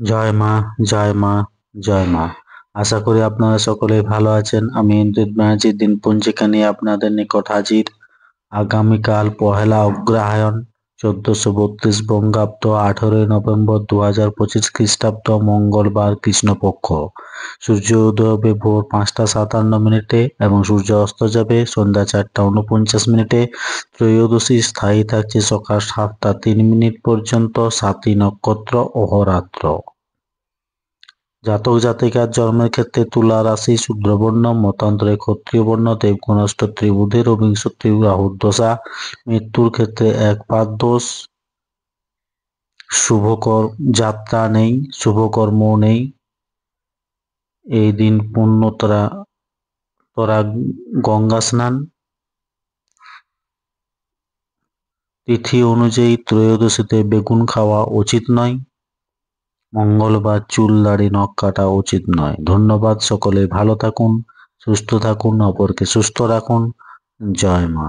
জয় মা, জয় মা, জয় মা। আশা করি আপনারা সকলেই ভালো আছেন। আমি ইন্দ্রিত ব্যানার্জি দিন পঞ্জিকা নিয়ে আপনাদের নিকট হাজির। আগামীকাল পহেলা অগ্রহায়ণ 1432 বঙ্গাব্দ 18 নভেম্বর 2025 খ্রিস্টাব্দ মঙ্গলবার কৃষ্ণপক্ষ। সূর্য উদয় হবে ভোর 5টা 57 মিনিটে এবং সূর্য অস্ত যাবে সন্ধ্যা 4টা 49 মিনিটে। ত্রয়োদশী স্থায়ী থাকছে সকাল 7টা 3 মিনিট পর্যন্ত। 7ই নক্ষত্র অহোরাত্র। জাতক জাতিকার জন্মের ক্ষেত্রে তুলা রাশি, শূদ্রবর্ণ, মতান্তরে ক্ষত্রিয় বর্ণ, দেবগুণস্থ ত্রিবুধের বিংশতি রাহুর দশা। মৃত্যুর ক্ষেত্রে একপাদ দোষ, শুভকর যাত্রা নেই, শুভকর্ম নেই। এই দিন পুণ্যতরা গঙ্গা স্নান। তিথি অনুযায়ী ত্রয়োদশীতে বেগুন খাওয়া উচিত নয়। মঙ্গলবার চুল দাড়ি নখ কাটা উচিত নয়। ধন্যবাদ। সকলে ভালো থাকুন, সুস্থ থাকুন, অপরকে সুস্থ রাখুন। জয় মা।